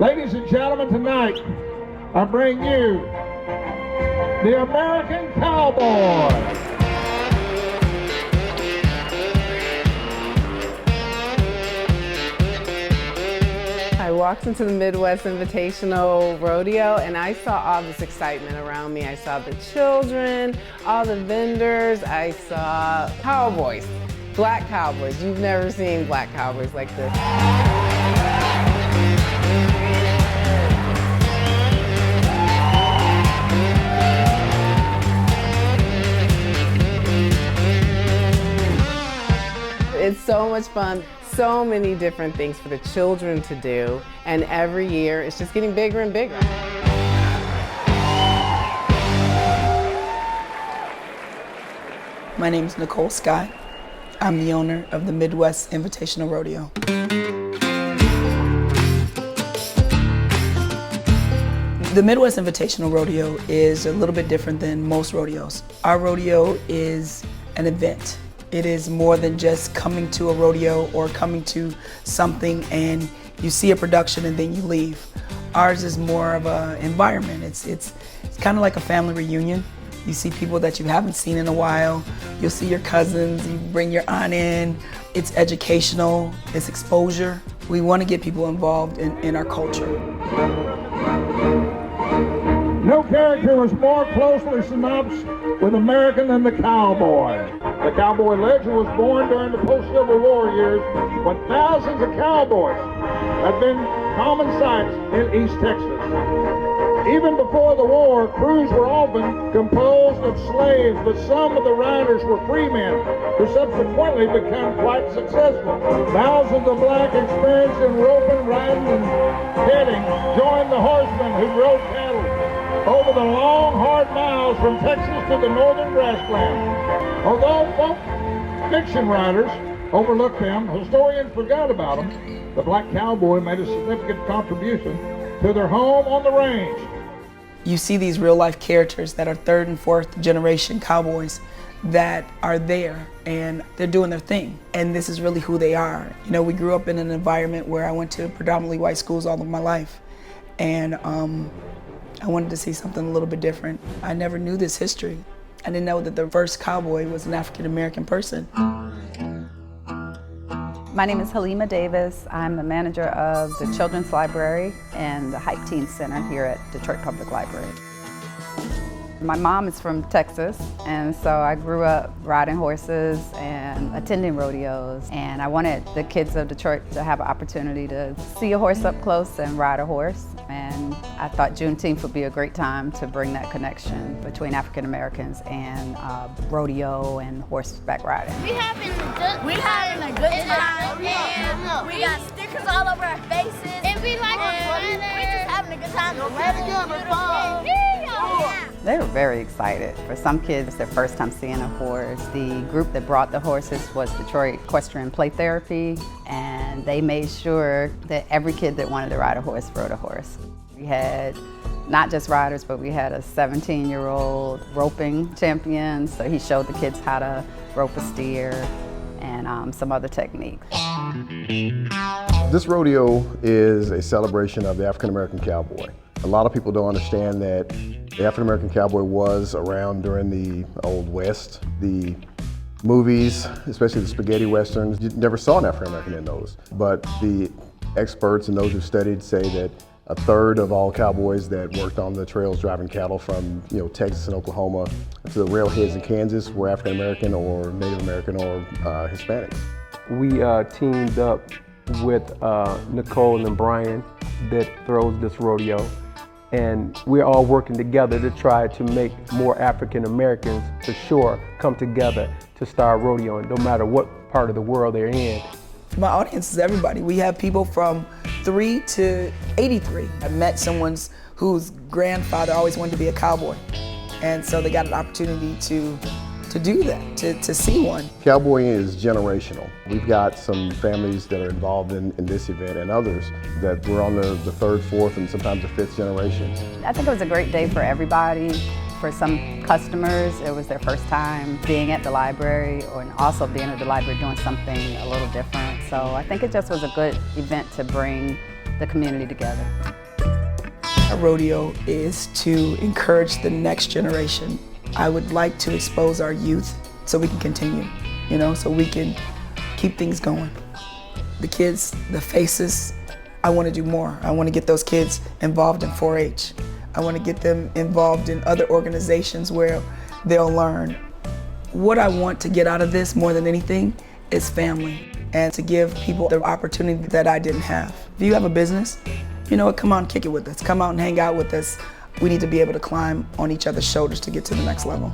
Ladies and gentlemen, tonight I bring you the American Cowboy. I walked into the Midwest Invitational Rodeo and I saw all this excitement around me. I saw the children, all the vendors, I saw cowboys, black cowboys. You've never seen black cowboys like this. It's so much fun. So many different things for the children to do, and every year it's just getting bigger and bigger. My name is Nicole Scott. I'm the owner of the Midwest Invitational Rodeo. The Midwest Invitational Rodeo is a little bit different than most rodeos. Our rodeo is an event. It is more than just coming to a rodeo or coming to something and you see a production and then you leave. Ours is more of an environment. It's kind of like a family reunion. You see people that you haven't seen in a while. You'll see your cousins, you bring your aunt in. It's educational, it's exposure. We want to get people involved in our culture. No character was more closely synopsed with American than the cowboy. The cowboy legend was born during the post-Civil War years when thousands of cowboys had been common sights in East Texas. Even before the war, crews were often composed of slaves, but some of the riders were free men who subsequently became quite successful. Thousands of black experienced in roping, riding, and heading joined the horsemen who rode cattle over the long, hard miles from Texas to the northern grasslands. Although folk fiction writers overlooked them, historians forgot about them, the black cowboy made a significant contribution to their home on the range. You see these real-life characters that are third and fourth generation cowboys that are there and they're doing their thing. And this is really who they are. You know, we grew up in an environment where I went to predominantly white schools all of my life. And I wanted to see something a little bit different. I never knew this history. I didn't know that the first cowboy was an African-American person. My name is Halima Davis. I'm the manager of the Children's Library and the Hype Teen Center here at Detroit Public Library. My mom is from Texas, and so I grew up riding horses and attending rodeos, and I wanted the kids of Detroit to have an opportunity to see a horse up close and ride a horse, and I thought Juneteenth would be a great time to bring that connection between African Americans and rodeo and horseback riding. We having a good time. And we got stickers all over our faces. And we like we just having a good time. They were very excited. For some kids, it's their first time seeing a horse. The group that brought the horses was Detroit Equestrian Play Therapy, and they made sure that every kid that wanted to ride a horse rode a horse. We had not just riders, but we had a 17-year-old roping champion, so he showed the kids how to rope a steer and some other techniques. This rodeo is a celebration of the African-American cowboy. A lot of people don't understand that the African-American cowboy was around during the Old West. The movies, especially the spaghetti westerns, you never saw an African-American in those. But the experts and those who studied say that a third of all cowboys that worked on the trails driving cattle from Texas and Oklahoma to the railheads in Kansas were African-American or Native American or Hispanic. We teamed up with Nicole and Brian that throws this rodeo. And we're all working together to try to make more African Americans, for sure, come together to start rodeoing, no matter what part of the world they're in. My audience is everybody. We have people from 3 to 83. I met someone whose grandfather always wanted to be a cowboy. And so they got an opportunity to do that, to see one. Cowboying is generational. We've got some families that are involved in this event and others that were on the third, fourth, and sometimes the fifth generation. I think it was a great day for everybody. For some customers, it was their first time being at the library and also being at the library doing something a little different. So I think it just was a good event to bring the community together. Our rodeo is to encourage the next generation. I would like to expose our youth so we can continue, so we can keep things going. The kids, the faces, I want to do more. I want to get those kids involved in 4-H. I want to get them involved in other organizations where they'll learn. What I want to get out of this more than anything is family, and to give people the opportunity that I didn't have. If you have a business, come on, kick it with us. Come out and hang out with us. We need to be able to climb on each other's shoulders to get to the next level.